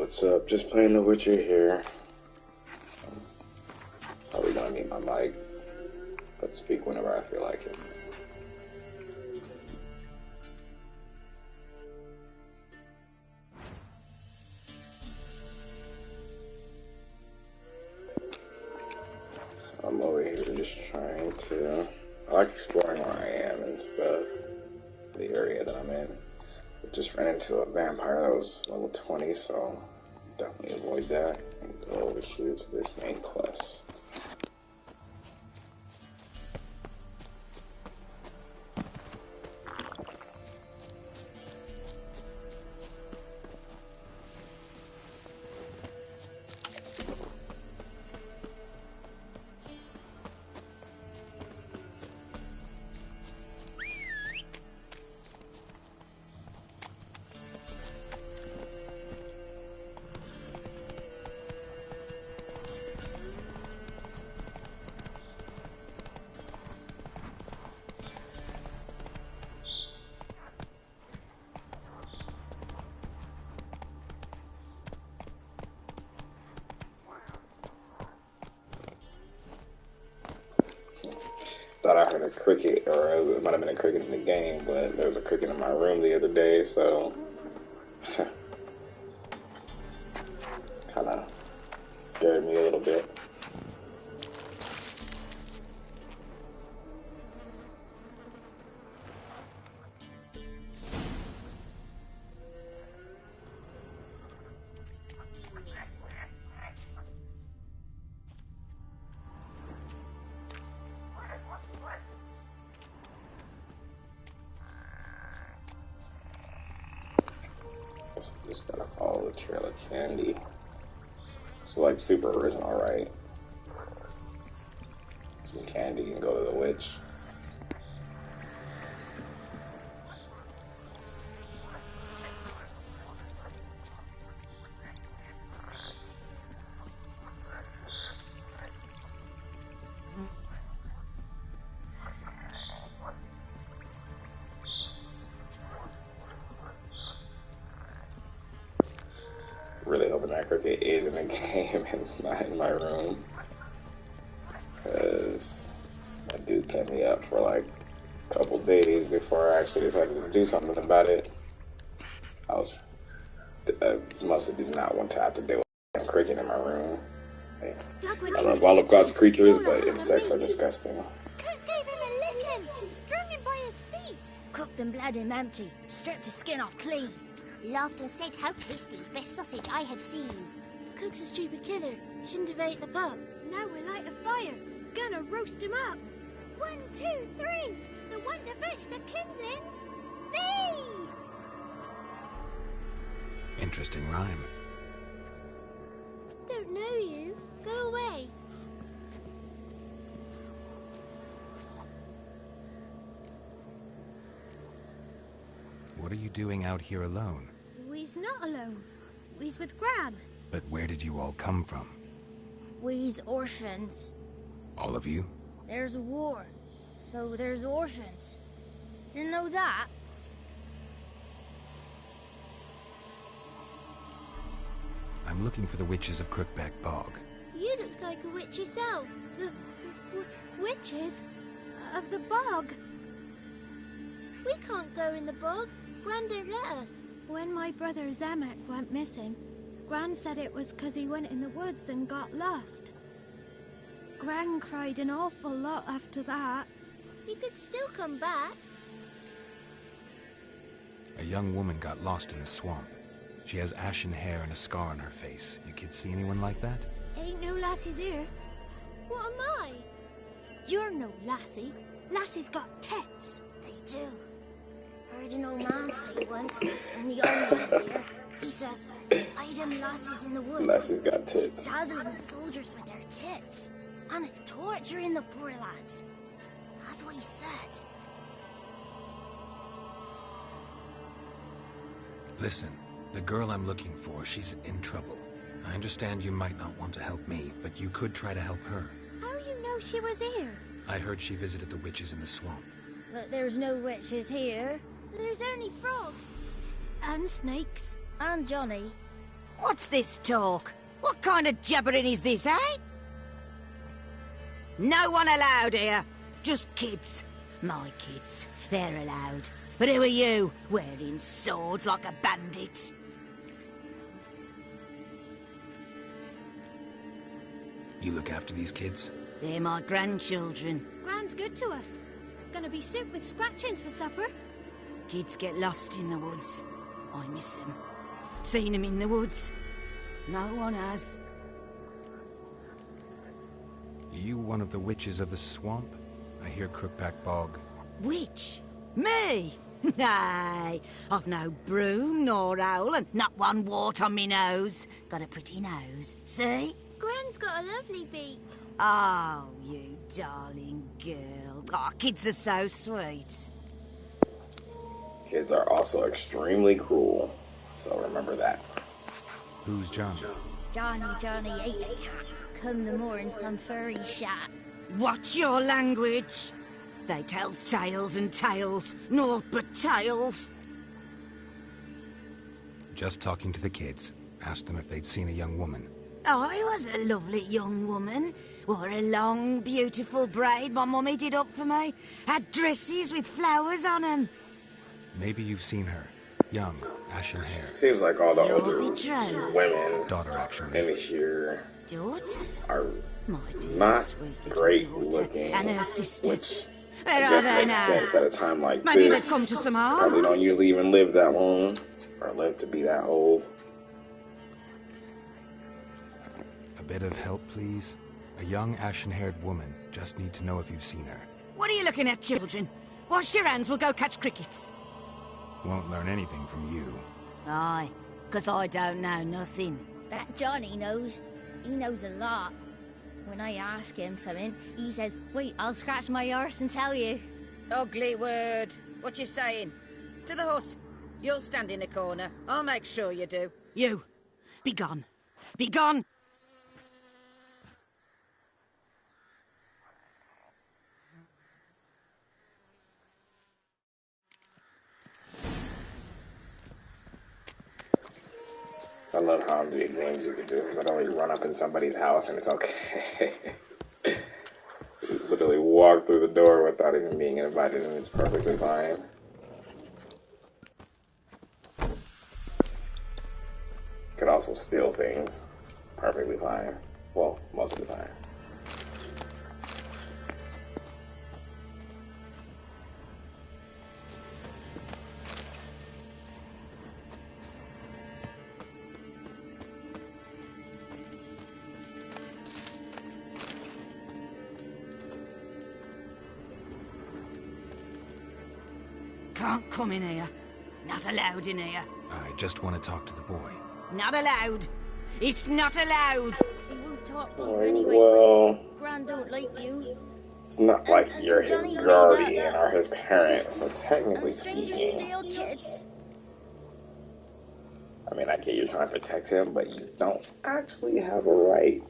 What's up? Just playing The Witcher here. Probably gonna mute my mic, but speak whenever I feel like it. I'm over here just trying to... I like exploring where I am and stuff. The area that I'm in. I just ran into a vampire that was level 20, so definitely avoid that and go over here to this main quest. Thought I heard a cricket, or it might have been a cricket in the game, but there was a cricket in my room the other day, so kind of scared me a little bit. Just gotta follow the trail of candy. It's like super original, right? Some candy and go to the witch. Really hoping that cricket is in the game and not in my room, because that dude kept me up for like a couple days before I actually decided to do something about it. I mostly did not want to have to deal with a cricket in my room. I love all of God's creatures, but insects are disgusting. Cook gave him a licking, strung him by his feet. Cooked and bled him empty, stripped his skin off clean. Laughed and said, "How tasty, best sausage I have seen." Cook's a stupid killer, shouldn't have ate the pup. Now we'll light a fire, gonna roast him up. 1, 2, 3, the one to fetch the kindlings, thee! Interesting rhyme. Don't know you, go away. What are you doing out here alone? We's not alone, we's with Gran. But where did you all come from? We's orphans. All of you? There's a war, so there's orphans. Didn't know that? I'm looking for the witches of Crookback Bog. You looks like a witch yourself. Witches? Of the bog? We can't go in the bog. Gran don't let us. When my brother Zemek went missing, Gran said it was 'cause he went in the woods and got lost. Gran cried an awful lot after that. He could still come back. A young woman got lost in a swamp. She has ashen hair and a scar on her face. You kids see anyone like that? Ain't no lassies here. What am I? You're no lassie. Lassie's got tits. They do. Heard an old man say once, when the army was here, he says, "I them lassies in the woods." Lassie's got tits. Dazzling the soldiers with their tits. And it's torturing the poor lads. That's what he said. Listen, the girl I'm looking for, she's in trouble. I understand you might not want to help me, but you could try to help her. How you know she was here? I heard she visited the witches in the swamp. But there's no witches here. There's only frogs. And snakes. And Johnny. What's this talk? What kind of jabbering is this, eh? No one allowed here. Just kids. My kids. They're allowed. But who are you, wearing swords like a bandit? You look after these kids? They're my grandchildren. Gran's good to us. Gonna be soup with scratchings for supper. Kids get lost in the woods. I miss them. Seen them in the woods. No one has. Are you one of the witches of the swamp? I hear Crookback Bog. Witch? Me? Nay, I've no broom nor owl and not one wart on me nose. Got a pretty nose, see? Gran's got a lovely beak. Oh, you darling girl. Oh, kids are so sweet. Kids are also extremely cruel, so remember that. Who's Johnny? Johnny ate a cat. Come the more in some furry shat. Watch your language. They tells tales and tales, naught but tales. Just talking to the kids. Asked them if they'd seen a young woman. I was a lovely young woman. Wore a long, beautiful braid my mummy did up for me. Had dresses with flowers on 'em. Maybe you've seen her. Young, ashen hair. Seems like all the Your older betrothed. women Daughter, actually. in here Daughter? are My dear not sweet little great daughter. looking, And her sister. which Where I are guess they makes now? sense at a time like Maybe this. they've come to some Probably harm. don't usually even live that long, or live to be that old. A bit of help, please? A young, ashen-haired woman. Just need to know if you've seen her. What are you looking at, children? Wash your hands, we'll go catch crickets. Won't learn anything from you. Aye, 'cause I don't know nothing. That Johnny knows. He knows a lot. When I ask him something, he says, wait, I'll scratch my arse and tell you. Ugly word. What you saying? To the hut. You'll stand in a corner. I'll make sure you do. You. Be gone. Be gone. I love how in the exams you could just literally run up in somebody's house and it's okay. You just literally walk through the door without even being invited and it's perfectly fine. Could also steal things. Perfectly fine. Well, most of the time. Can't come in here. Not allowed in here. I just want to talk to the boy. Not allowed. It's not allowed. He won't talk to you Oh, anyway. well, Gran don't like you. it's not like you're his Johnny's made guardian up. or his parent, so technically And strangers speaking, steal kids. I mean, I get you're trying to protect him, but you don't actually have a right.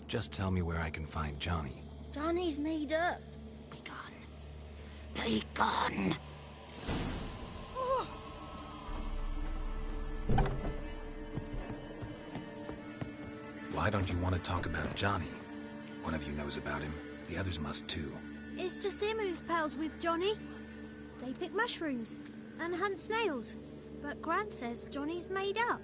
Just tell me where I can find Johnny. Johnny's made up. Be gone. Be gone. Why don't you want to talk about Johnny? One of you knows about him. The others must too. It's just him who's pals with Johnny. They pick mushrooms and hunt snails. But Gran says Johnny's made up.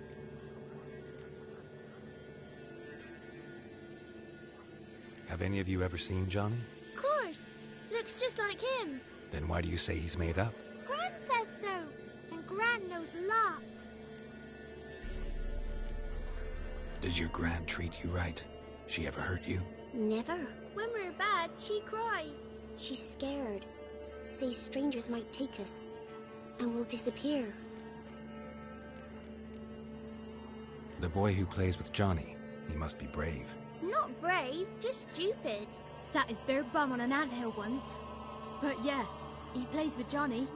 Have any of you ever seen Johnny? Of course. Looks just like him. Then why do you say he's made up? Gran says so. And Gran knows lots. Does your Gran treat you right? She ever hurt you? Never. When we're bad, she cries. She's scared. Says strangers might take us. And we'll disappear. The boy who plays with Johnny, he must be brave. Not brave, just stupid. Sat his bare bum on an anthill once. But yeah, he plays with Johnny.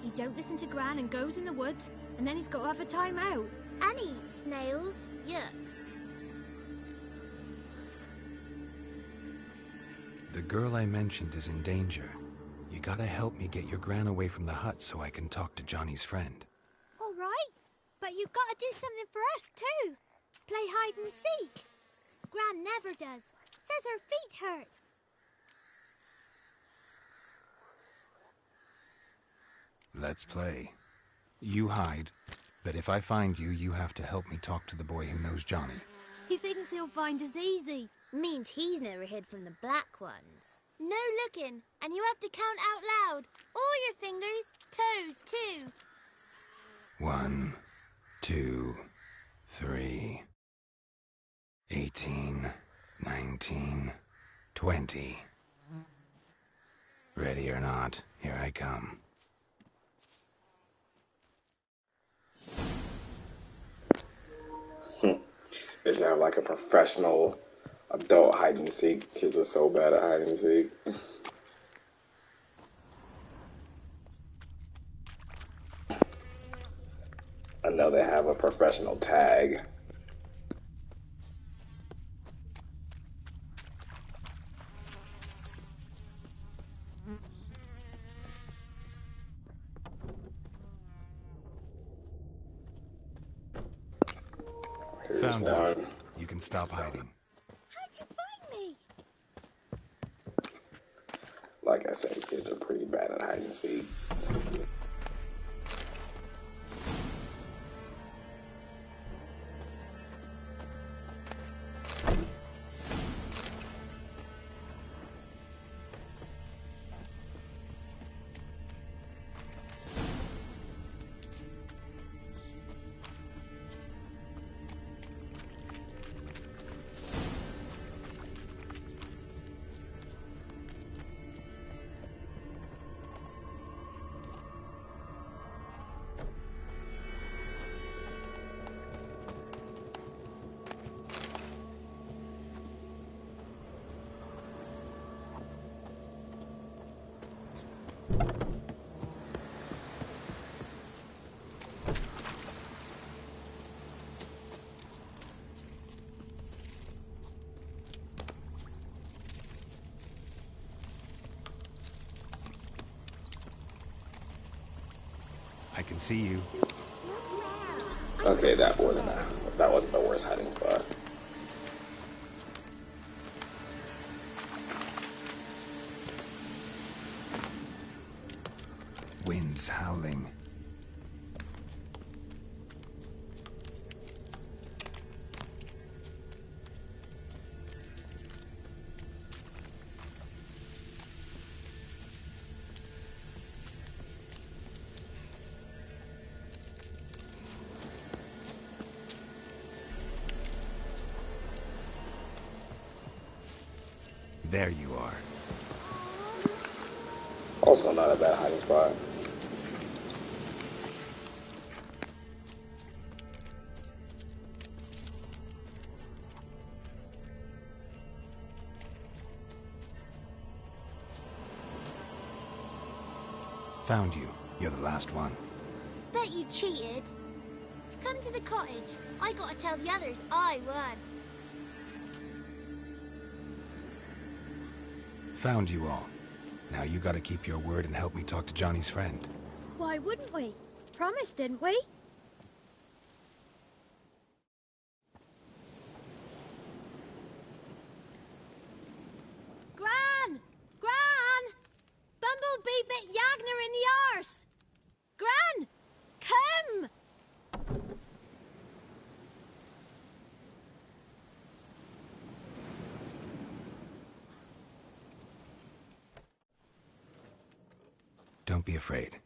He don't listen to Gran and goes in the woods, and then he's got to have a time out. And eats snails. Yuck. The girl I mentioned is in danger. You gotta help me get your Gran away from the hut so I can talk to Johnny's friend. All right, but you gotta do something for us too. Play hide and seek. Gran never does. Says her feet hurt. Let's play. You hide, but if I find you, you have to help me talk to the boy who knows Johnny. He thinks he'll find us easy. Means he's never hid from the black ones. No looking, and you have to count out loud. All your fingers, toes too. 1, 2, 3, 18, 19, 20. Ready or not, here I come. They should have like a professional adult hide and seek. Kids are so bad at hide and seek. I know they have a professional tag. Here's Found one. out. You can stop hiding. How'd you find me? Like I said, kids are pretty bad at hide and seek. I can see you. Okay, that wasn't the worst hiding spot. Wind's howling. There you are. Also not a bad hiding spot. Found you. You're the last one. Bet you cheated. Come to the cottage. I gotta tell the others I won. Found you all. Now you gotta keep your word and help me talk to Johnny's friend. Why wouldn't we? Promised, didn't we? Gran! Gran! Bumblebee bit Yagner in the arse! Gran! Come! Don't be afraid.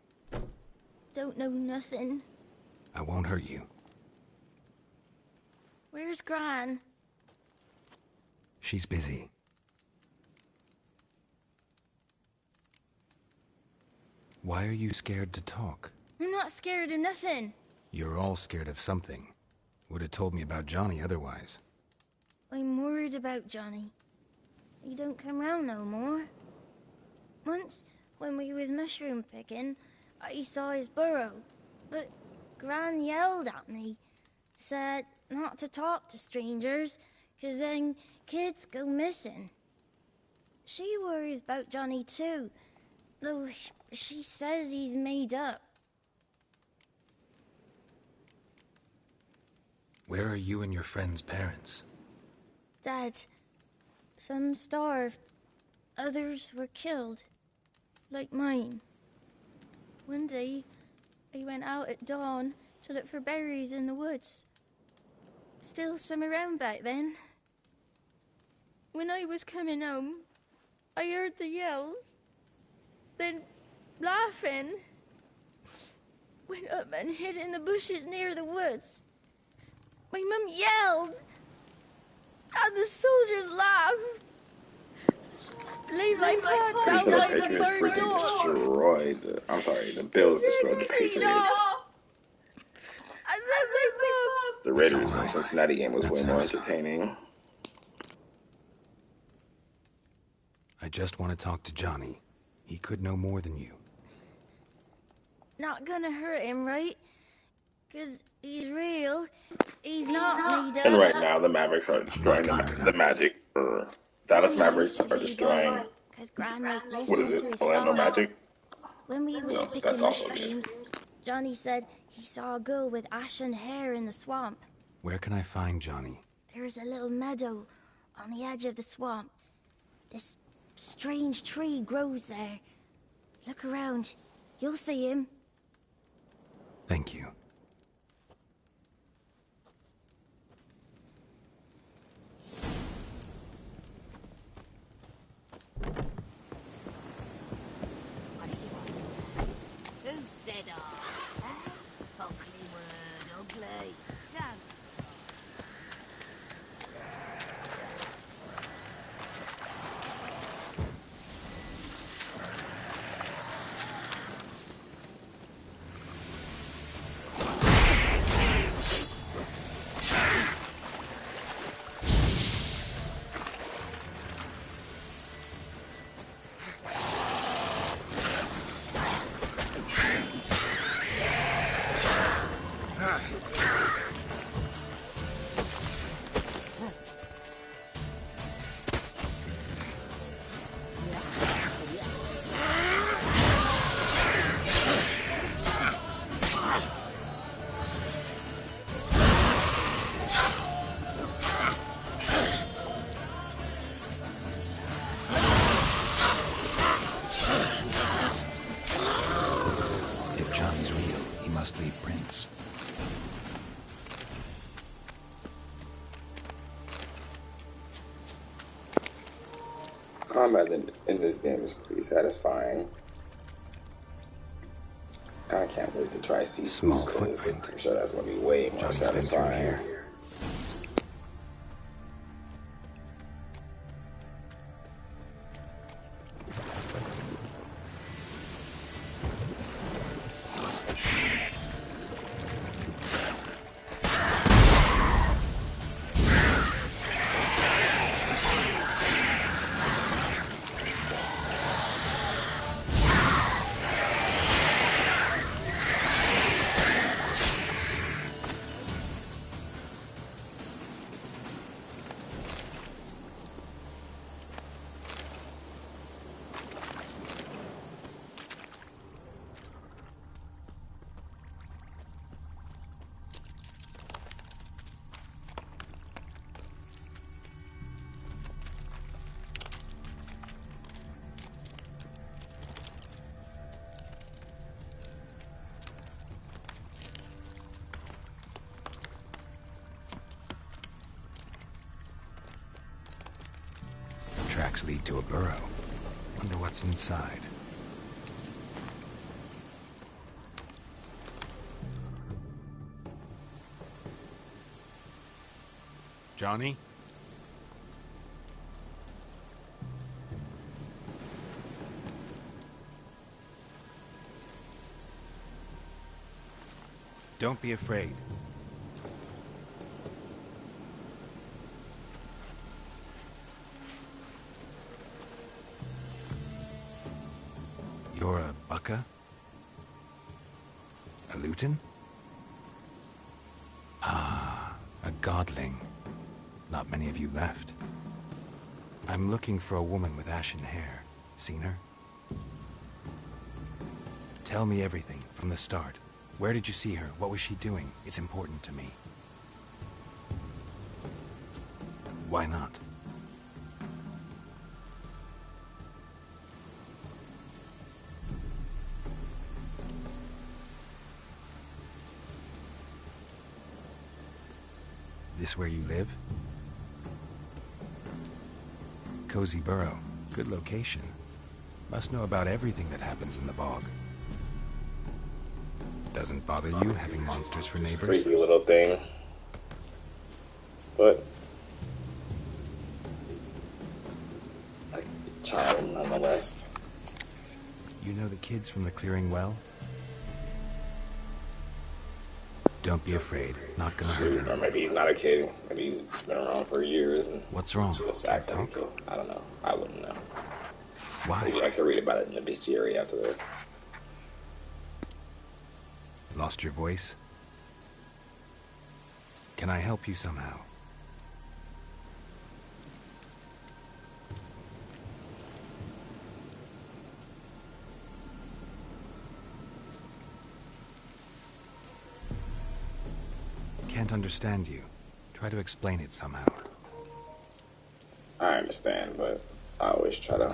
Don't know nothing. I won't hurt you. Where's Gran? She's busy. Why are you scared to talk? I'm not scared of nothing. You're all scared of something. Would have told me about Johnny otherwise. I'm worried about Johnny. He don't come round no more. Once, when we was mushroom picking, I saw his burrow. But Gran yelled at me. Said not to talk to strangers, 'cause then kids go missing. She worries about Johnny too. Though she says he's made up. Where are you and your friend's parents? Dad, some starved. Others were killed. Like mine. One day, I went out at dawn to look for berries in the woods. Still some around back then. When I was coming home, I heard the yells. Then, laughing, went up and hid in the bushes near the woods. My mum yelled, and the soldiers laughed. Leave my pot down The like the Patriots bird freaking dog. destroyed. I'm sorry, the Bills destroyed the Patriots. And then my mum. The Raiders and Cincinnati game was way more entertaining. I just want to talk to Johnny. He could know more than you. Not gonna hurt him, right? 'Cause he's real. He's not made up. And right now, the Mavericks are destroying the Magic. Or Dallas Mavericks are destroying. 'Cause Gran might What is listen to it? his Orlando songs. Magic? When we was No, picking that's also mushrooms, Johnny said he saw a girl with ashen hair in the swamp. Where can I find Johnny? There's a little meadow on the edge of the swamp. This strange tree grows there. Look around. You'll see him. Thank you. Who said I? Ugly word, ugly. Don't. If Johnny's real, he must leave prints. Combat in this game is pretty satisfying. I can't wait to try Seafood Small because footprint. I'm sure that's going to be way more Johnny's been through satisfying. here. Tracks lead to a burrow. Wonder what's inside. Johnny? Don't be afraid. You're a Bukka? A Luton? Ah, a godling. Not many of you left. I'm looking for a woman with ashen hair. Seen her? Tell me everything, from the start. Where did you see her? What was she doing? It's important to me. Why not? This where you live? Cozy Burrow. Good location. Must know about everything that happens in the bog. Doesn't bother you having monsters for neighbors? Freaky little thing. But like charming nonetheless. You know the kids from the clearing well? Don't be afraid. Not gonna hurt Or anyone. maybe he's not a kid. Maybe he's been around for years and What's wrong? just Can't acts like a talk? kid. I don't know. I wouldn't know. Why? Maybe I could read about it in the bestiary after this. Lost your voice? Can I help you somehow? Can't understand you. Try to explain it somehow. I understand, but I always try to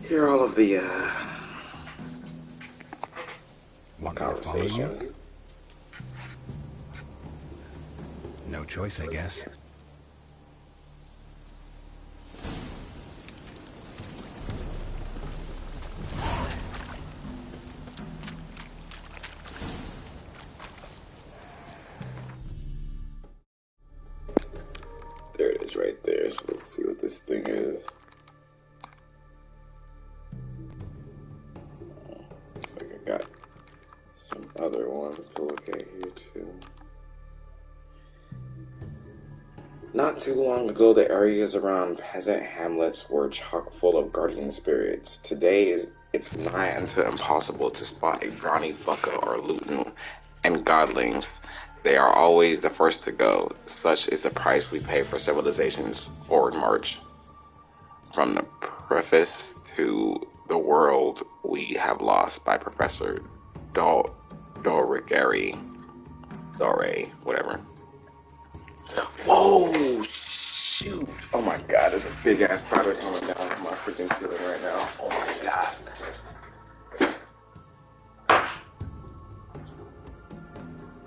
hear all of the Want me to follow you? conversation. No choice, I guess. There it is right there. So let's see what this thing is. Looks like I got some other ones to look at here too. Not too long ago, the areas around peasant hamlets were chock full of guardian spirits. Today, it's nigh unto impossible to spot a brawny bucka or luton and godlings. They are always the first to go. Such is the price we pay for civilization's forward march. From the preface to The World We Have Lost by Professor Dorigari. Dore, whatever. Whoa, shoot. Oh my god, there's a big ass spider coming down from my freaking ceiling right now. Oh my god.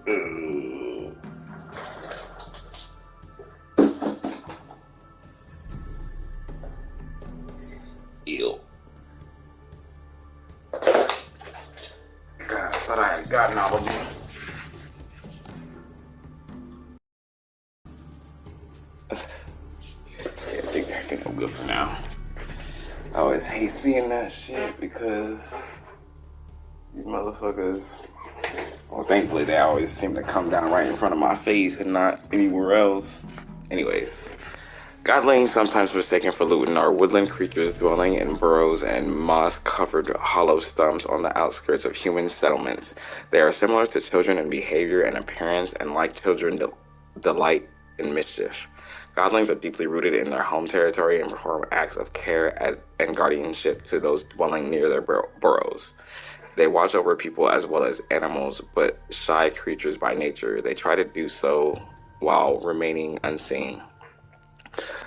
Ooh. Ew. God, I thought I had gotten all of them. Yeah, I think I'm good for now. I always hate seeing that shit because these motherfuckers, well, thankfully they always seem to come down right in front of my face and not anywhere else. Anyways, godlings, sometimes mistaken for luton, are woodland creatures dwelling in burrows and moss-covered hollow stumps on the outskirts of human settlements. They are similar to children in behavior and appearance, and like children, delight in mischief. Godlings are deeply rooted in their home territory and perform acts of care and guardianship to those dwelling near their burrows. They watch over people as well as animals, but shy creatures by nature, they try to do so while remaining unseen.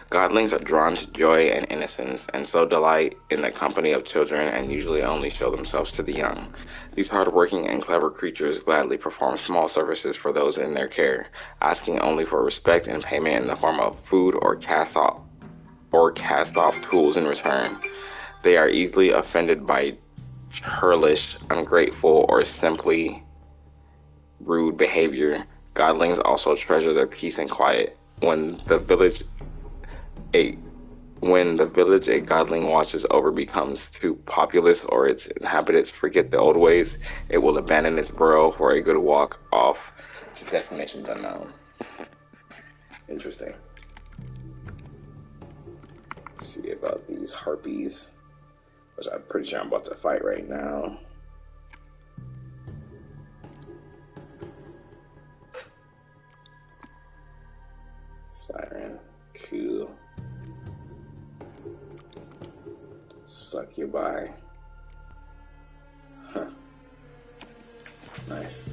Godlings are drawn to joy and innocence, and so delight in the company of children and usually only show themselves to the young. These hard-working and clever creatures gladly perform small services for those in their care, asking only for respect and payment in the form of food or cast-off tools in return. They are easily offended by churlish, ungrateful, or simply rude behavior. Godlings also treasure their peace and quiet. When the village a godling watches over becomes too populous or its inhabitants forget the old ways, it will abandon its burrow for a good walk off to destinations unknown. Interesting. Let's see about these harpies, which I'm pretty sure I'm about to fight right now. Siren, cool. Succubi. Huh. Nice.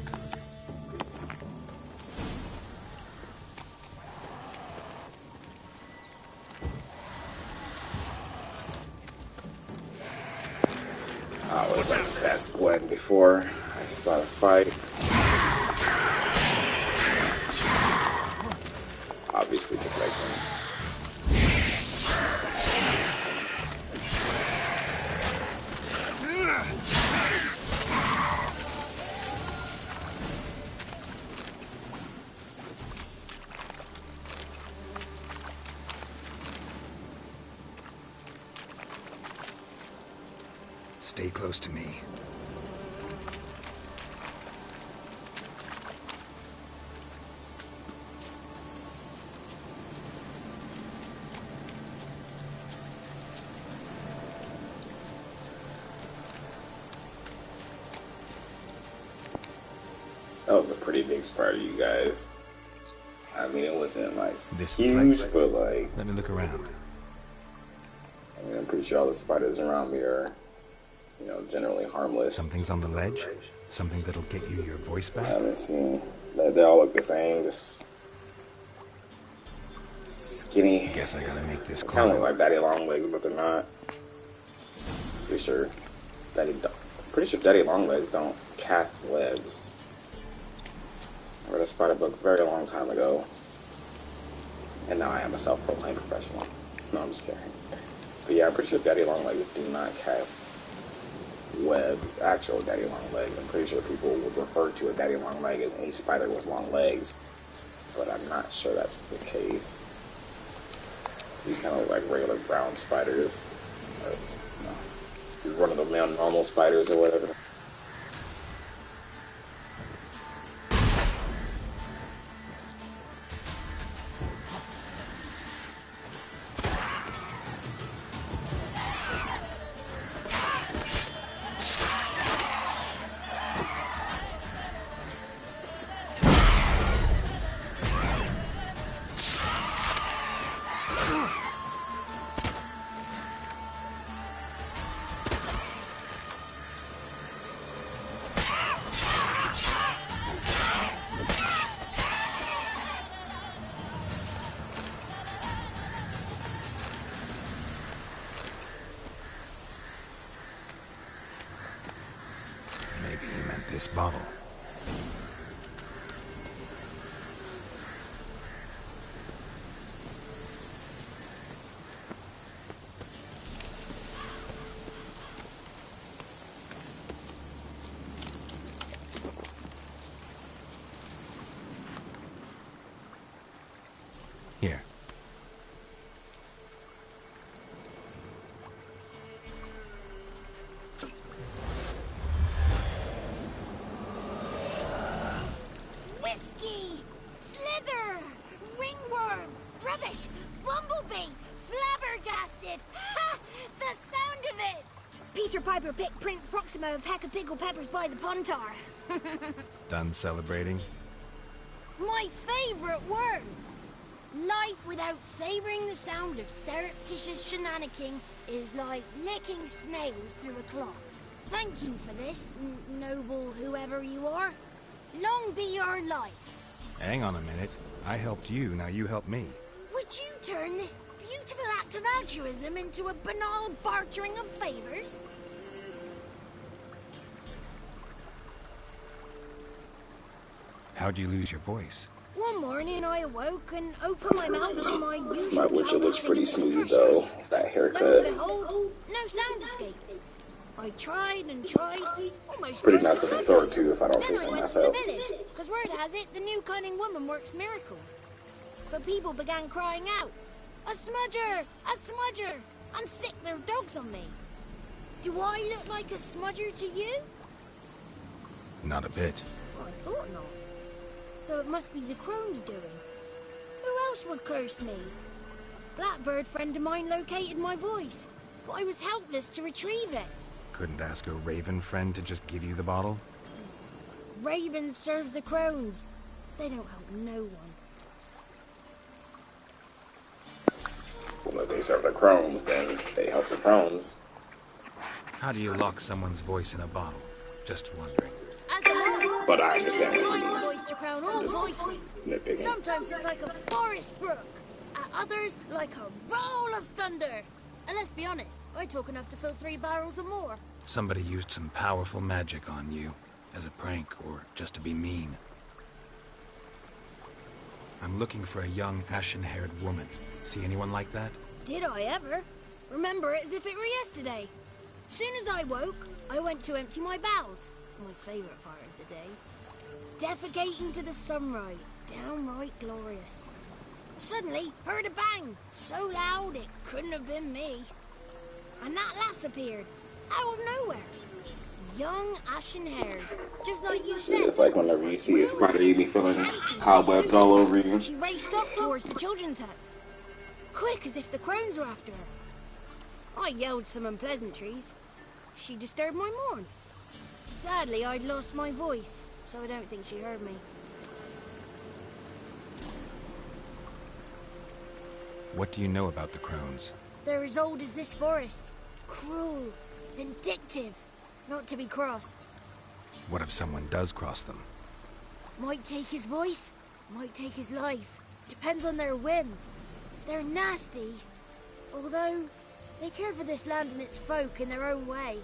I was like past Gwen before I start a fight. Obviously protecting. Stay close to me. That was a pretty big spider, you guys. I mean, it wasn't like This huge, place? but like, Let me look around. I mean, I'm pretty sure all the spiders around me are, you know, generally harmless. Something's on the ledge? Something that'll get you your voice I back? haven't seen. They all look the same, just skinny. Guess I gotta make this Kind of climb. look like Daddy Longlegs, but they're not. Pretty sure Daddy Longlegs don't cast webs. I read a spider book a very long time ago, and now I am a self-proclaimed professional. No, I'm just kidding. But yeah, I'm pretty sure Daddy Longlegs do not cast webs. Actual Daddy Longlegs. I'm pretty sure people would refer to a Daddy Longleg as a spider with long legs, but I'm not sure that's the case. These kind of look like regular brown spiders. Or, you know, run-of-the-mill normal spiders or whatever. Maybe he meant this bottle. Here. Whiskey! Slither! Ringworm! Rubbish! Bumblebee! Flabbergasted! Ha! The sound of it! Peter Piper picked Prince Proxima a pack of pickled peppers by the Pontar. Done celebrating? My favorite words! Life without savoring the sound of surreptitious shenanigans is like licking snails through a cloth. Thank you for this, noble whoever you are. Long be your life. Hang on a minute. I helped you, now you help me. Would you turn this beautiful act of altruism into a banal bartering of favors? How'd you lose your voice? One morning I awoke and opened my mouth for my usual... My Witcher looks pretty smooth gushing though. gushers. That Lo and haircut. behold, no sound escaped. I tried and tried, almost Pretty burst nothing to my throw nose. to if I don't say Then so I went myself. to the village, because word has it the new cunning woman works miracles. But people began crying out, "A smudger! A smudger!" and sicked their dogs on me. Do I look like a smudger to you? Not a bit. I thought not. So it must be the crone's doing. Who else would curse me? Blackbird friend of mine located my voice, but I was helpless to retrieve it. Couldn't ask a raven friend to just give you the bottle? Ravens serve the crones. They don't help no one. Well, if they serve the crones, then they help the crones. How do you lock someone's voice in a bottle? Just wondering. As a monk, But I understand what Lights you mean. voice to crown all Just voices. nitpicking. Sometimes it's like a forest brook. At others, like a roll of thunder. And let's be honest, I talk enough to fill 3 barrels or more. Somebody used some powerful magic on you, as a prank or just to be mean. I'm looking for a young, ashen-haired woman. See anyone like that? Did I ever? Remember it as if it were yesterday. Soon as I woke, I went to empty my bowels. My favourite part of the day. Defecating to the sunrise. Downright glorious. Suddenly, heard a bang. So loud it couldn't have been me. And that lass appeared. Out of nowhere. Young, ashen-haired. Just like you said. It's like whenever you see a spider, you be feeling cobwebs all over you. She raced off towards the children's hut. Quick, as if the crones were after her. I yelled some unpleasantries. She disturbed my morn. Sadly, I'd lost my voice, so I don't think she heard me. What do you know about the crones? They're as old as this forest. Cruel, vindictive, not to be crossed. What if someone does cross them? Might take his voice, might take his life. Depends on their whim. They're nasty, although they care for this land and its folk in their own way.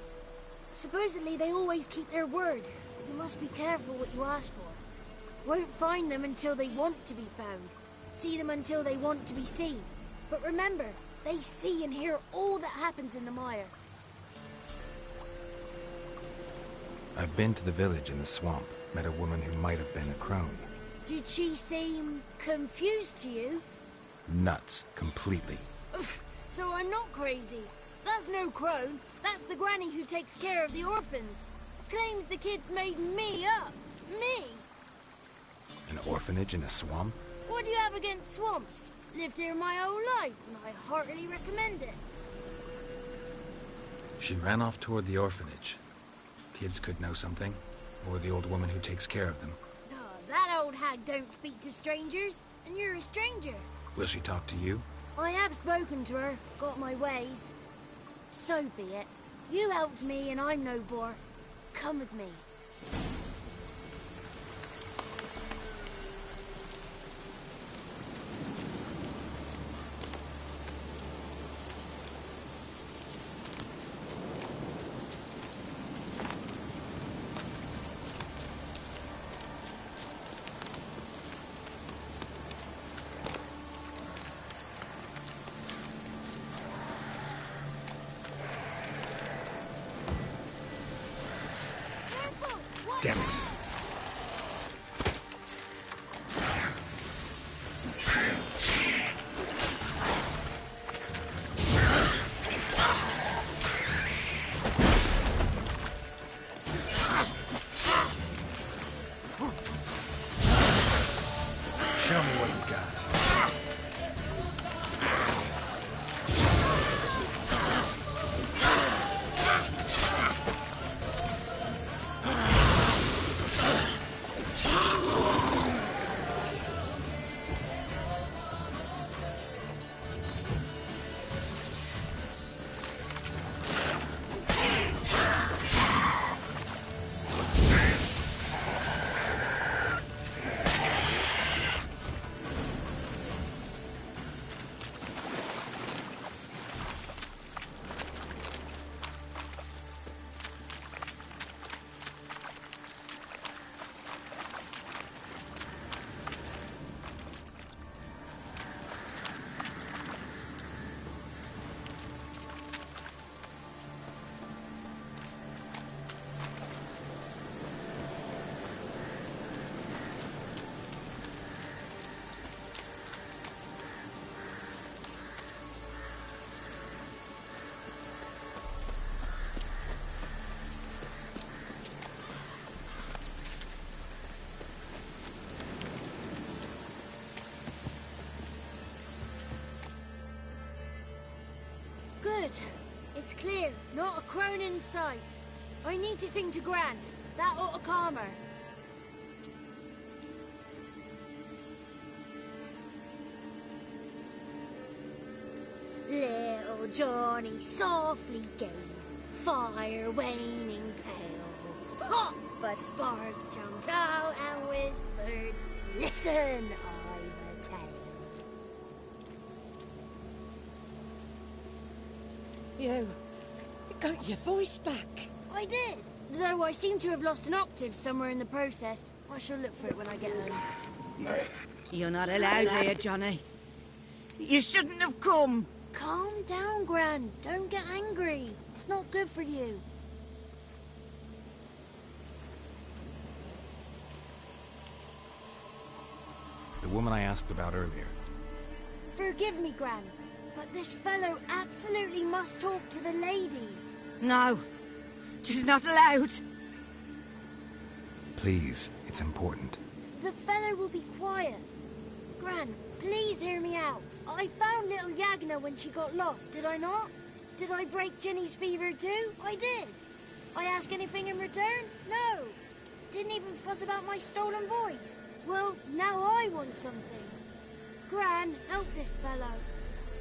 Supposedly they always keep their word. You must be careful what you ask for. Won't find them until they want to be found. See them until they want to be seen. But remember, they see and hear all that happens in the mire. I've been to the village in the swamp, met a woman who might have been a crone. Did she seem confused to you? Nuts, completely. So I'm not crazy. That's no crone. That's the granny who takes care of the orphans. Claims the kids made me up. Me! An orphanage in a swamp? What do you have against swamps? Lived here my whole life, and I heartily recommend it. She ran off toward the orphanage. Kids could know something, or the old woman who takes care of them. Oh, that old hag don't speak to strangers, and you're a stranger. Will she talk to you? I have spoken to her, got my ways. So be it. You helped me, and I'm no bore. Come with me. Damn it. Show me what you got. Good. It's clear. Not a crone in sight. I need to sing to Gran. That ought to calm her. Little Johnny softly gazing, fire waning pale. Ha! a spark jumped out and whispered, "Listen, I've a tale." You got your voice back. I did. Though I seem to have lost an octave somewhere in the process. I shall look for it when I get home. Nice. You're not allowed here, Johnny. You shouldn't have come. Calm down, Gran. Don't get angry. It's not good for you. The woman I asked about earlier. Forgive me, Gran, but this fellow absolutely must talk to the ladies. No, she's not allowed. Please, it's important. The fellow will be quiet. Gran, please hear me out. I found little Yagna when she got lost, did I not? Did I break Jenny's fever too? I did. I ask anything in return? No. Didn't even fuss about my stolen voice. Well, now I want something. Gran, help this fellow.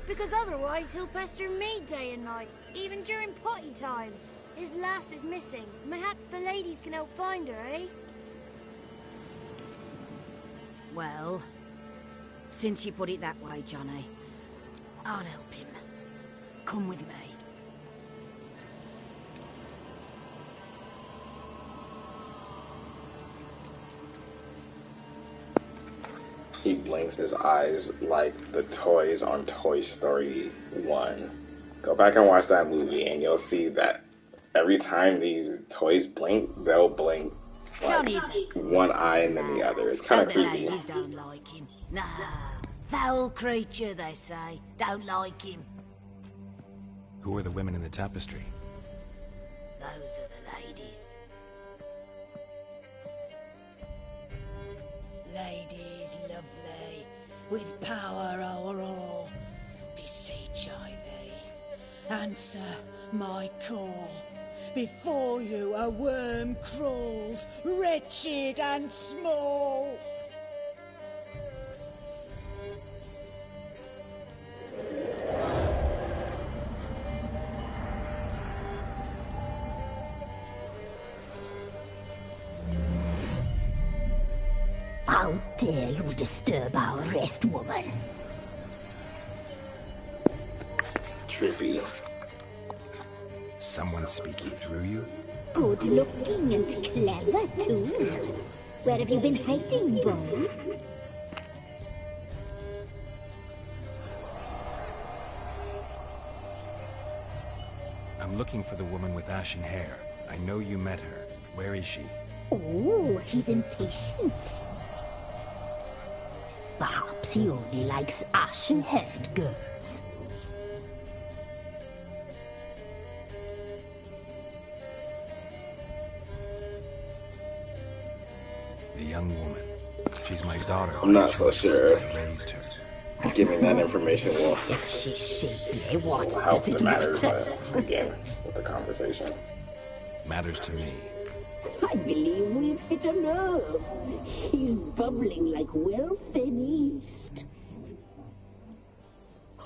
Because otherwise he'll pester me day and night, even during potty time. His lass is missing. Perhaps the ladies can help find her, eh? Well, since you put it that way, Johnny, I'll help him. Come with me. He blinks his eyes like the toys on Toy Story 1. Go back and watch that movie and you'll see that every time these toys blink, they'll blink like one eye and then the other. It's kind of The creepy. ladies don't like him. Nah, foul creature, they say. Don't like him. Who are the women in the tapestry? Those are the ladies. Ladies lovely, with power o'er all. Beseech I thee, answer my call. Before you a worm crawls, wretched and small. How dare you disturb our rest, woman? Trippy. Someone speaking through you? Good looking and clever, too. Where have you been hiding, boy? I'm looking for the woman with ashen hair. I know you met her. Where is she? Oh, he's impatient. Perhaps he only likes ashen-haired girls. The young woman. She's my daughter. I'm not so sure. I raised her. Giving that information will If she's shapely, what help does it the matter, matter? but again, with the conversation. Matters to me. I believe we've hit a nerve. He's bubbling like well-fed yeast.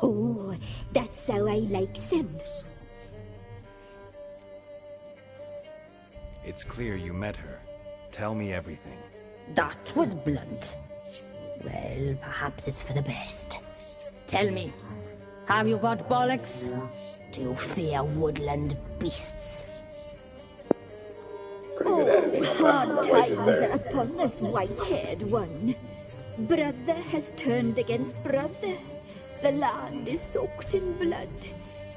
Oh, that's how I like him. It's clear you met her. Tell me everything. That was blunt. Well, perhaps it's for the best. Tell me, have you got bollocks? Do you fear woodland beasts? Pretty good editing on that. Hard My voice is times are there. upon this white-haired one. Brother has turned against brother. The land is soaked in blood.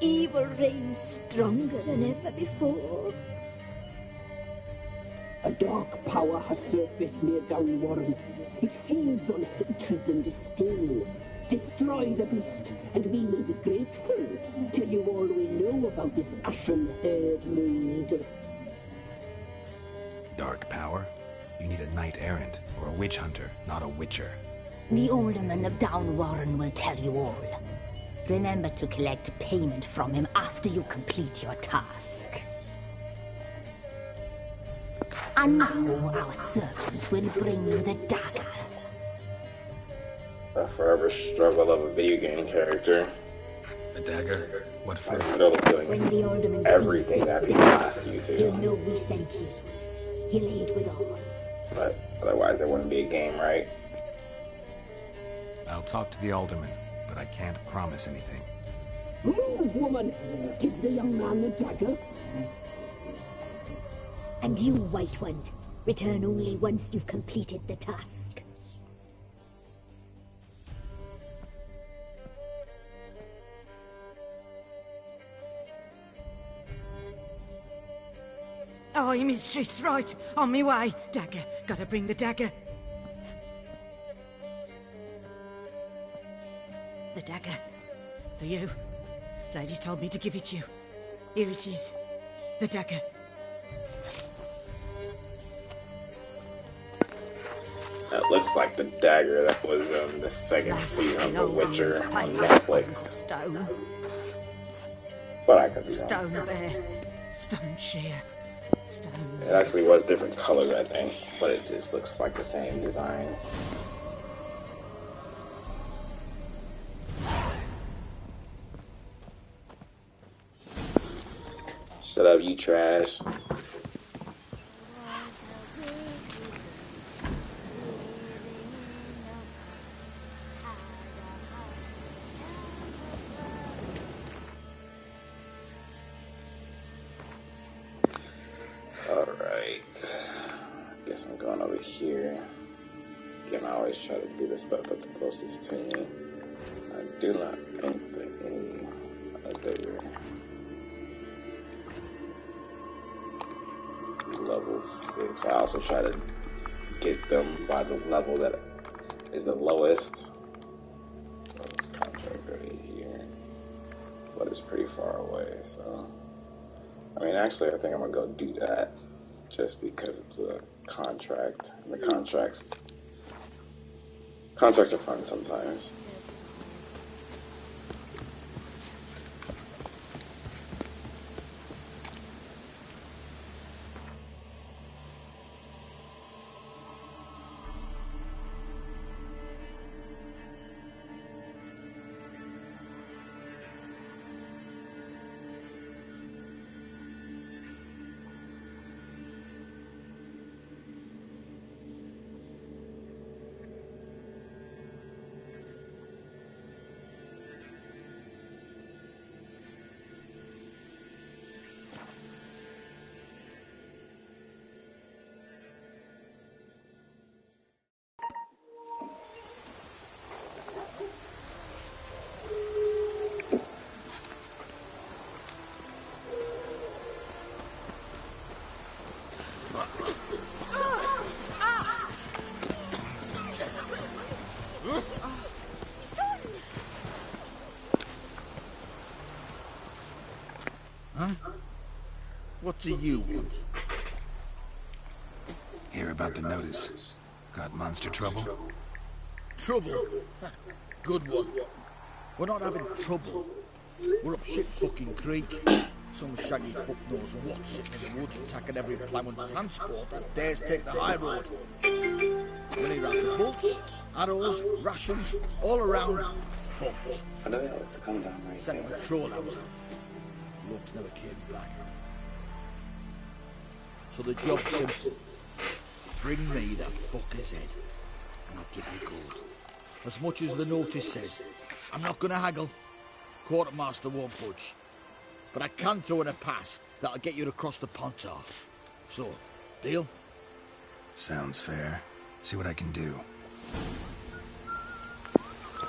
Evil reigns stronger than ever before. A dark power has surfaced near Downwarren. It feeds on hatred and disdain. Destroy the beast, and we may be grateful. Tell you all we know about this ashen-haired maid. Dark power? You need a knight-errant or a witch hunter, not a witcher. The alderman of Downwarren will tell you all. Remember to collect payment from him after you complete your task. And now our servant will bring you the dagger. The forever struggle of a video game character. A dagger? What for? Literally doing When the alderman everything sees that this he dagger, asks you he'll to. know we sent you. he'll aid with all. But otherwise, there wouldn't be a game, right? I'll talk to the alderman, but I can't promise anything. Move, woman! Give the young man the dagger. And you, White One, return only once you've completed the task. Aye, mistress, right. On me way. Dagger. Gotta bring the dagger. The dagger. For you. Lady told me to give it to you. Here it is. The dagger. That looks like the dagger that was the second season of The Witcher on Netflix. Stone. But I could be wrong. Stone bear. Stone shear. Stone. It actually was different colors, I think, but it just looks like the same design. Shut up, you trash. Alright. Guess I'm going over here. Again, I always try to do the stuff that's closest to me. I do not think that any other level 6. I also try to get them by the level that is the lowest. So this contract right here. But it's pretty far away, so I mean, actually, I think I'm gonna go do that just because it's a contract, and the contracts are fun sometimes. What do you want? Hear about the notice. Got monster trouble? Trouble? Good one. We're not having trouble. We're up shit fucking creek. Some shaggy fuck knows what sitting in the woods attacking every ploughman transport that dares take the high road. When he ran for bolts, arrows, rations, all around, fucked. I don't know, it's coming down right Sent there. patrol out. Looks never came back. So the job's simple. Bring me that fucker's head, and I'll give you gold. As much as the notice says. I'm not gonna haggle. Quartermaster won't budge. But I can throw in a pass that'll get you across the Pontar. So, deal? Sounds fair. See what I can do. I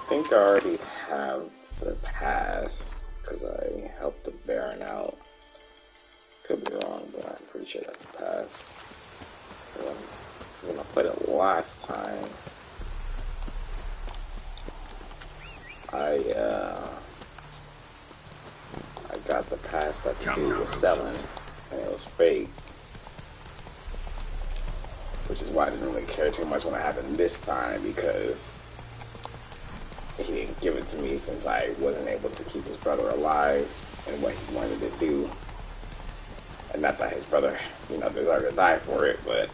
think I already have the pass because I helped the Baron out. Could be wrong, but I'm pretty sure that's the pass. When I played it last time, I got the pass that the dude was selling, and it was fake. Which is why I didn't really care too much when it happened this time, because he didn't give it to me since I wasn't able to keep his brother alive and what he wanted to do. And not that his brother, you know, deserved to die for it, but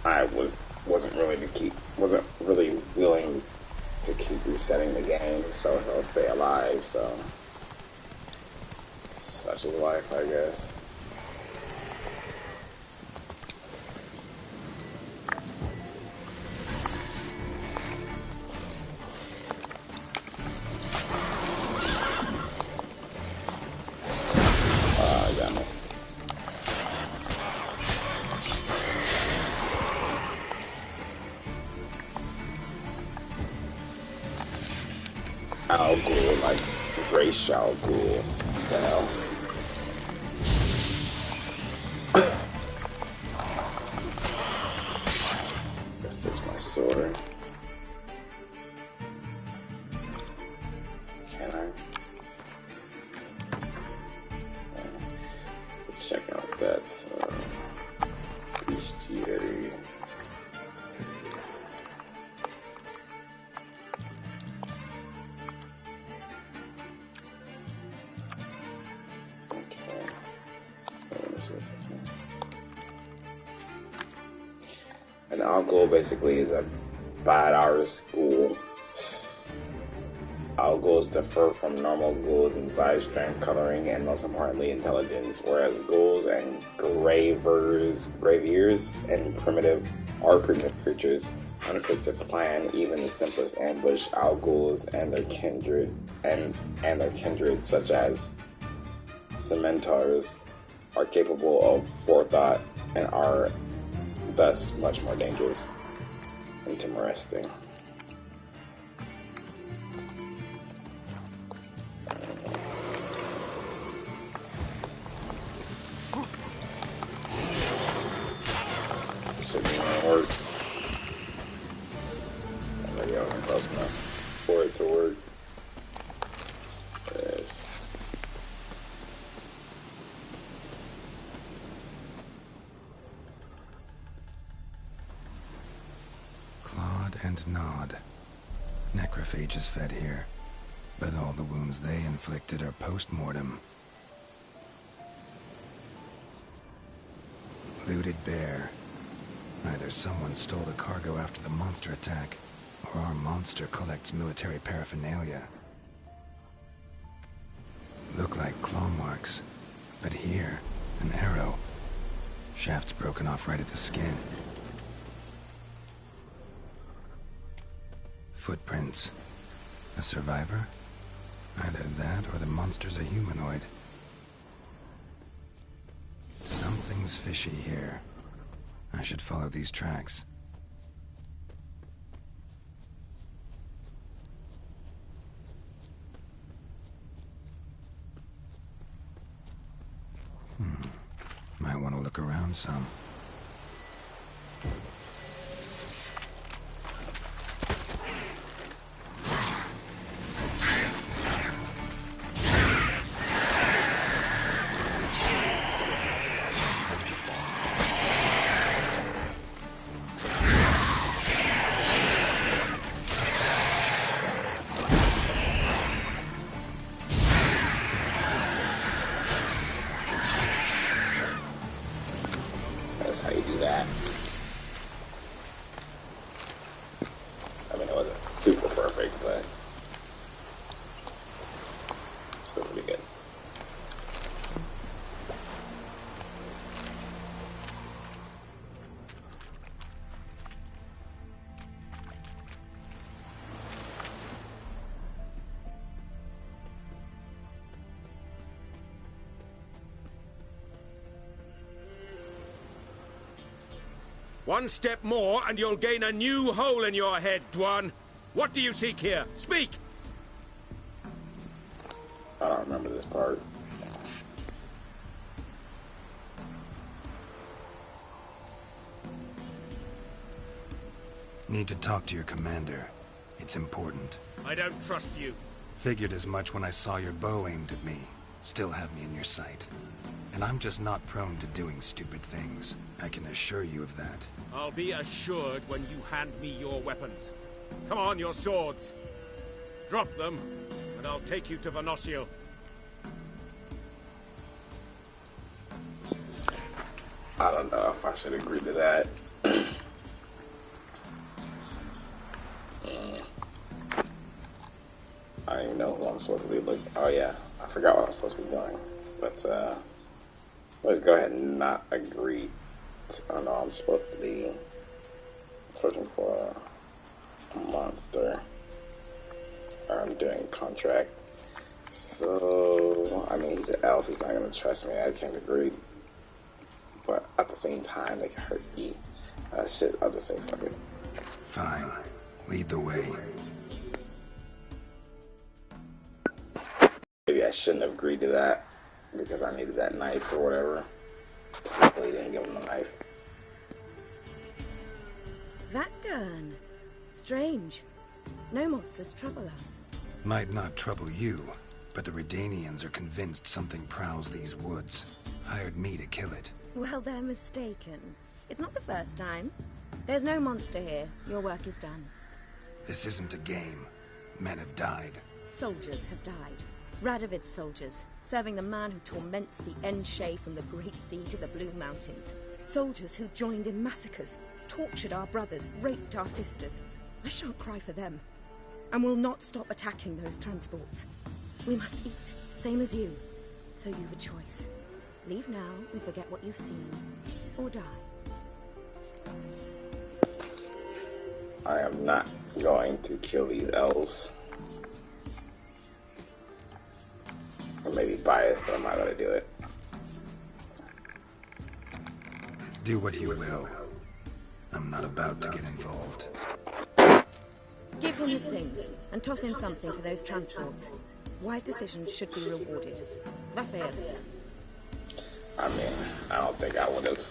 I wasn't really willing to keep resetting the game so he'll stay alive, so such is life, I guess. Shao Ghoul. The hell? This is my sword. Can I? Let's check out that bestiary. An Alghoul basically is a bad hours ghoul. Alghouls differ from normal ghouls in size, strength, coloring, and most importantly, intelligence, whereas ghouls and graviers and primitive creatures unfit to plan even the simplest ambush. Alghouls and their kindred such as Cementars are capable of forethought and are thus much more dangerous and interesting. Should be gonna work. Already I'm close enough for it to work. And Nod. Necrophages fed here, but all the wounds they inflicted are post-mortem. Looted bear. Either someone stole the cargo after the monster attack, or our monster collects military paraphernalia. Look like claw marks, but here, an arrow. Shaft's broken off right at the skin. Footprints. A survivor? Either that or the monster's a humanoid. Something's fishy here. I should follow these tracks. Might want to look around some. That's how you do that. I mean, it wasn't super perfect, but still pretty good. One step more, and you'll gain a new hole in your head, Dwan. What do you seek here? Speak! I don't remember this part. Need to talk to your commander. It's important. I don't trust you. Figured as much when I saw your bow aimed at me. Still have me in your sight. And I'm just not prone to doing stupid things. I can assure you of that. I'll be assured when you hand me your weapons. Come on, your swords. Drop them, and I'll take you to Venosio. I don't know if I should agree to that. I don't even know who I'm supposed to be looking. Oh yeah, I forgot what I'm supposed to be doing. But let's go ahead and not agree. I know I'm supposed to be searching for a monster. Or I'm doing a contract. So I mean, he's an elf. He's not gonna trust me. I can't agree. But at the same time, they can hurt me. Shit, I'll just say fuck it. Fine. Lead the way. shouldn't have agreed to that because I needed that knife or whatever. Luckily, he didn't give him the knife. That gun. Strange. No monsters trouble us. Might not trouble you, but the Redanians are convinced something prowls these woods. Hired me to kill it. Well, they're mistaken. It's not the first time. There's no monster here. Your work is done. This isn't a game. Men have died. Soldiers have died. Radovid's soldiers, serving the man who torments the Enshe from the Great Sea to the Blue Mountains. Soldiers who joined in massacres, tortured our brothers, raped our sisters. I shan't cry for them, and will not stop attacking those transports. We must eat, same as you. So you've a choice. Leave now and forget what you've seen, or die. I am not going to kill these elves. I may be biased, but I'm not going to do it. Do what you will. I'm not about to get involved. Give him his things, and toss in something for those transports. Wise decisions should be rewarded. Vafair. I mean, I don't think I would have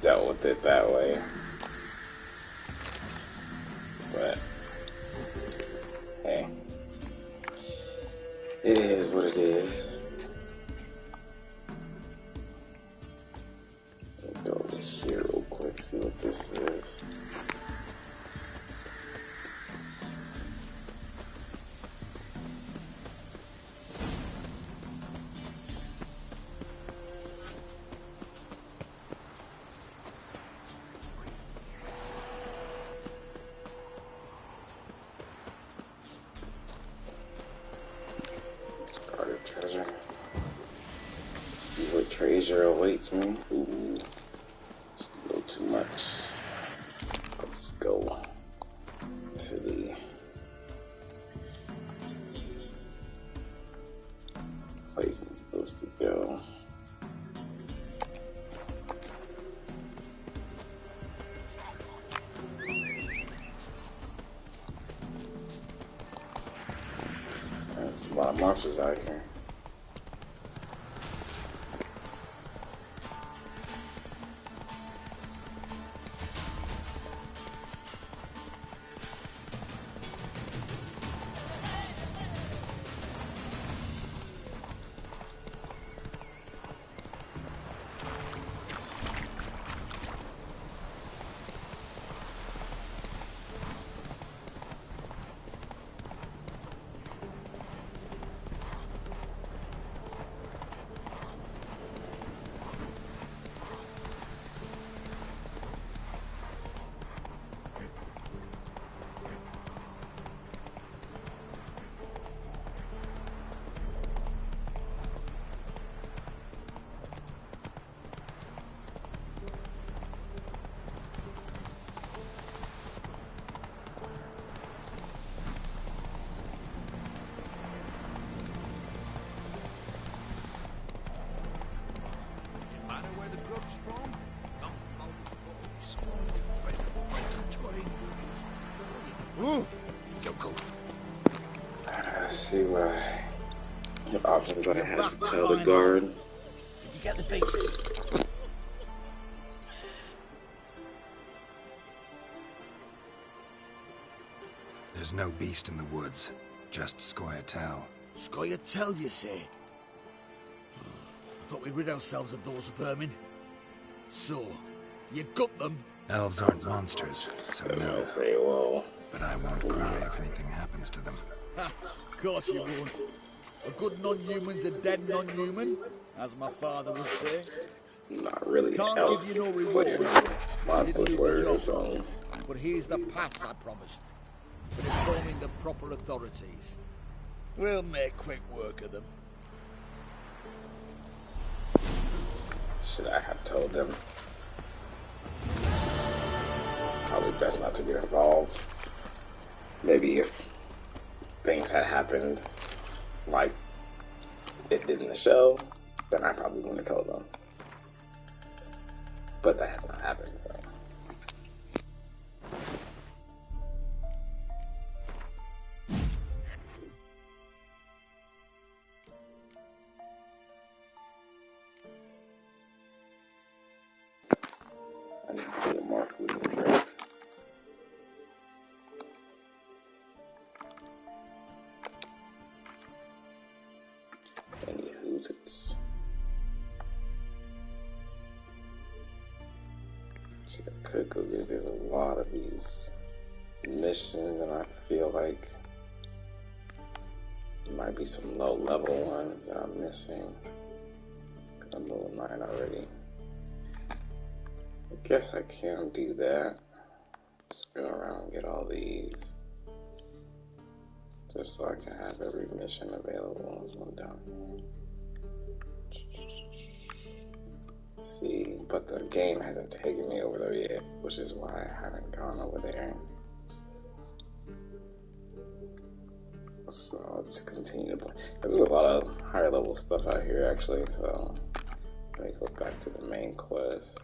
dealt with it that way. But, hey. It is what it is. Let me go over here real quick, see what this is. Treasure awaits me. Ooh, just a little too much. Let's go to the place I'm supposed to go. There's a lot of monsters out here. See what options I have to tell the guard. Did you get the beast? There's no beast in the woods, just Scoia'tael. Scoia'tael, you say? I thought we'd rid ourselves of those vermin. So, you got them? Elves aren't monsters, so no. Say, well, but I won't cry if anything happens to them. Ha! Of course you won't. A good non-human's a dead non-human, as my father would say. Not really. Can't elf give you no reward. monster Didn't do player the or job. something. But here's the pass I promised. For informing the proper authorities. We'll make quick work of them. Should I have told them? Probably best not to get involved. Maybe if things had happened like it did in the show, then I probably wouldn't have told them. But that has not happened, so. lose it. See, I could go get. There's a lot of these missions, and I feel like there might be some low level ones that I'm missing. I'm level 9 already. I guess I can do that. Just go around and get all these. Just so I can have every mission available. There's one down here. See, but the game hasn't taken me over there yet, which is why I haven't gone over there. So I'll just continue to play. There's a lot of higher level stuff out here actually, so let me go back to the main quest.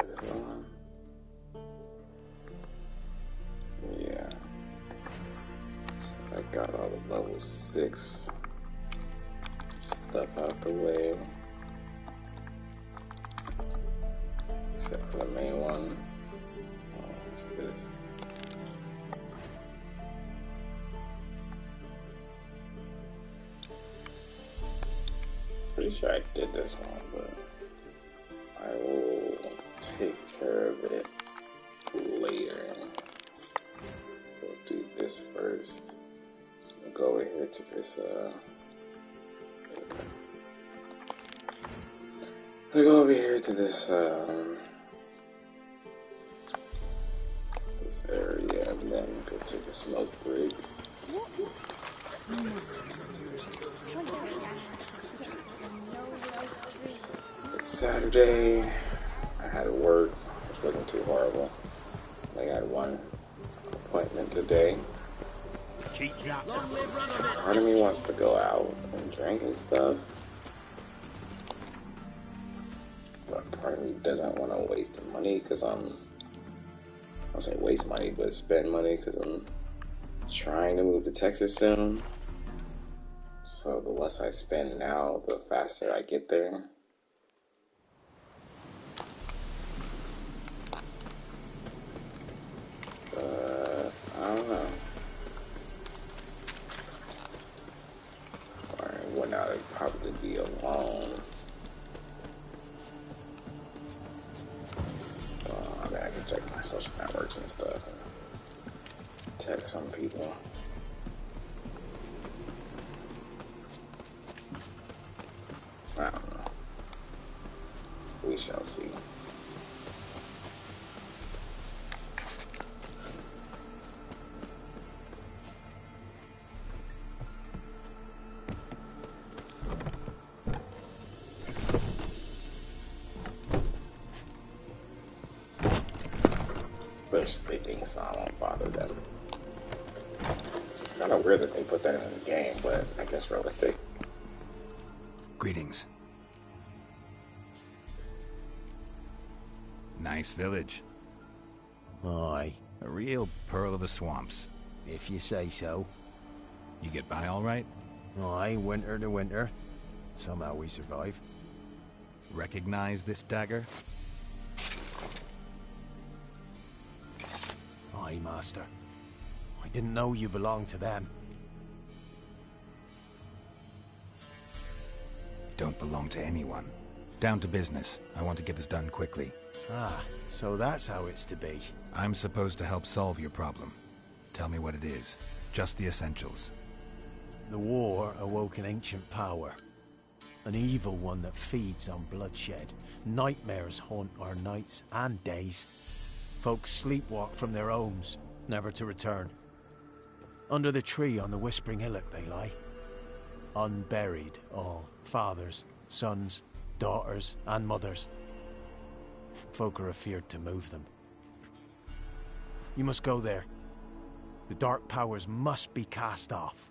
Is this the one? Yeah. So I got all the level 6 stuff out the way. Except for the main one. Oh, what's this? Pretty sure I did this one, but I will take care of it later. We'll do this first. We'll go over here to this, I'll go over here to this, this area, and then go take a smoke break. It's Saturday. I had work, which wasn't too horrible. I had one appointment today. Part of me wants to go out and drink and stuff, but part of me doesn't want to waste money because I'll say waste money, but spend money because I'm trying to move to Texas soon. So the less I spend now, the faster I get there. I don't know. When I would probably be alone. I mean, I can check my social networks and stuff and text some people. I don't know. We shall see. They're sleeping, so I won't bother them. It's kind of weird that they put that in the game, but I guess realistic. Greetings. Nice village. Aye. A real pearl of the swamps. If you say so. You get by all right? Aye, winter to winter. Somehow we survive. Recognize this dagger? Aye, master. I didn't know you belonged to them. Don't belong to anyone. Down to business. I want to get this done quickly. Ah, so that's how it's to be. I'm supposed to help solve your problem. Tell me what it is. Just the essentials. The war awoke an ancient power. An evil one that feeds on bloodshed. Nightmares haunt our nights and days. Folks sleepwalk from their homes, never to return. Under the tree on the Whispering Hillock they lie. Unburied all. Fathers, sons, daughters, and mothers. Folk are afeard to move them. You must go there. The dark powers must be cast off.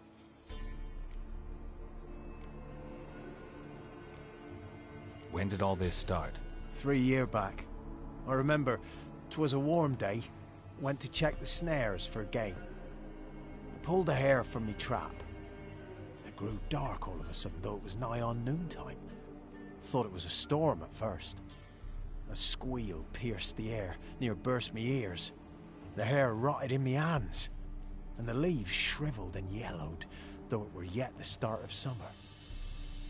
When did all this start? 3 years back. I remember 'twas a warm day. Went to check the snares for game. Pulled a hare from me trap. It grew dark all of a sudden, though it was nigh on noontime. Thought it was a storm at first. A squeal pierced the air, near burst me ears. The hare rotted in me hands. and the leaves shriveled and yellowed, though it were yet the start of summer.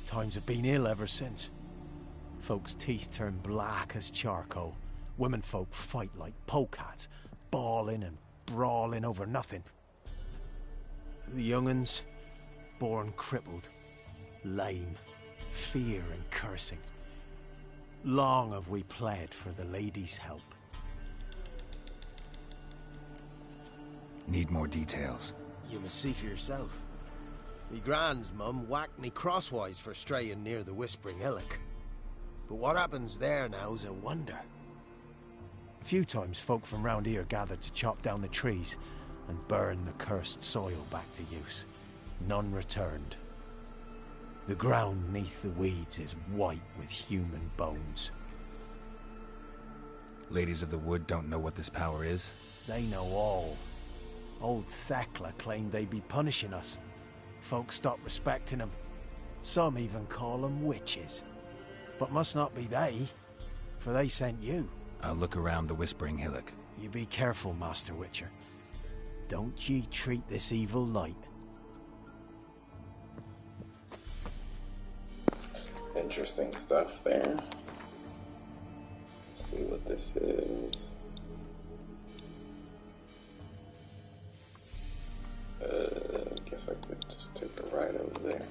Times have been ill ever since. Folks' teeth turn black as charcoal. Womenfolk fight like polecats, bawling and brawling over nothing. The young'uns, born crippled, lame, fear and cursing. Long have we pled for the lady's help. Need more details. You must see for yourself. Me grand's mum whacked me crosswise for straying near the Whispering Hillock. But what happens there now's a wonder. A few times folk from round here gathered to chop down the trees and burn the cursed soil back to use. None returned. The ground neath the weeds is white with human bones. Ladies of the Wood don't know what this power is? They know all. Old Thekla claimed they'd be punishing us. Folk stopped respecting them. Some even call them witches. But must not be they, for they sent you. I'll look around the Whispering Hillock. You be careful, Master Witcher. Don't ye treat this evil light. Interesting stuff there. Let's see what this is. I guess I could just take a ride over there.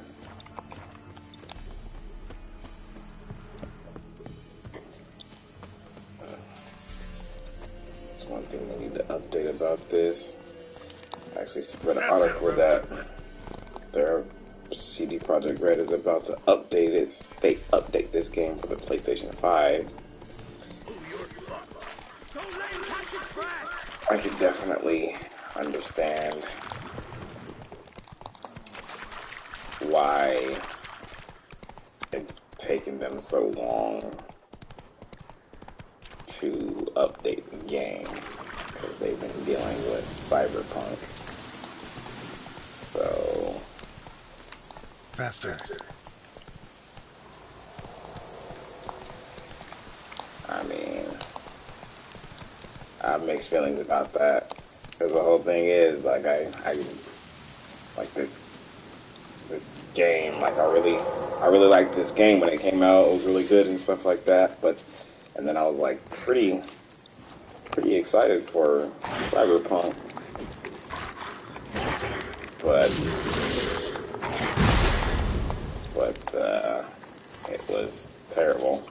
That's one thing we need to update about this. I actually read an article that their CD Projekt Red is about to update this game for the PlayStation 5. I can definitely understand why it's taken them so long to update the game, because they've been dealing with Cyberpunk. So faster. I mean, I have mixed feelings about that, because the whole thing is like I like this game. Like I really liked this game when it came out. It was really good and stuff like that. And then I was like pretty excited for Cyberpunk, but it was terrible.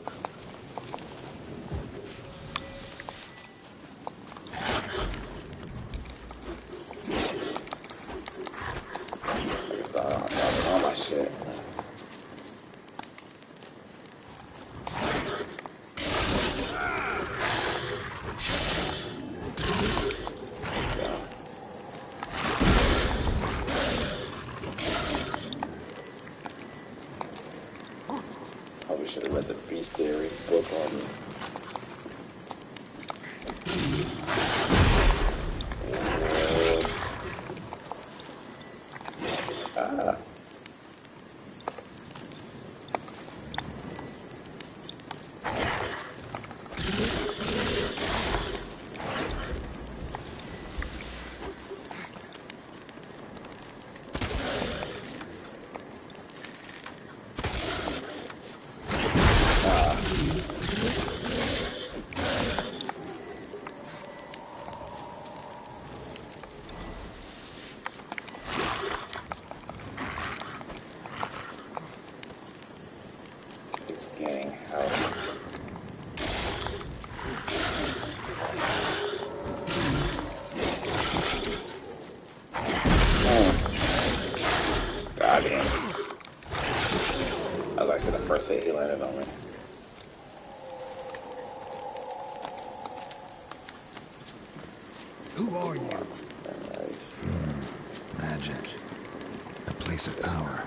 All my shit. Probably should have read the Bestiary book on me. Getting out. God damn. That was actually the first hit he landed on me. Who are you? Magic. A place of power.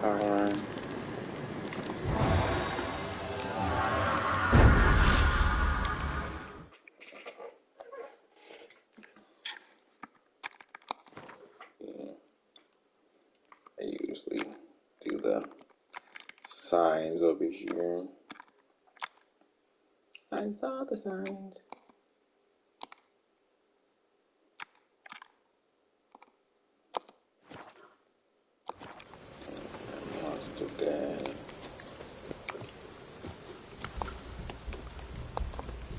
Do the signs over here. I saw the signs. Today.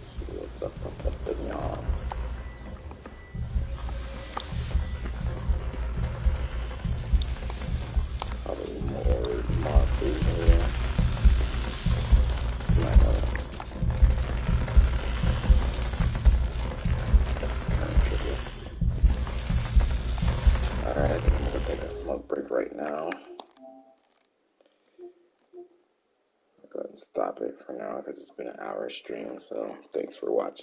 See what's up in y'all. Probably more monsters here. That's kind of tricky. Alright, I think I'm gonna take a smoke break right now. I'll go ahead and stop it for now because it's been an hour stream, so thanks for watching.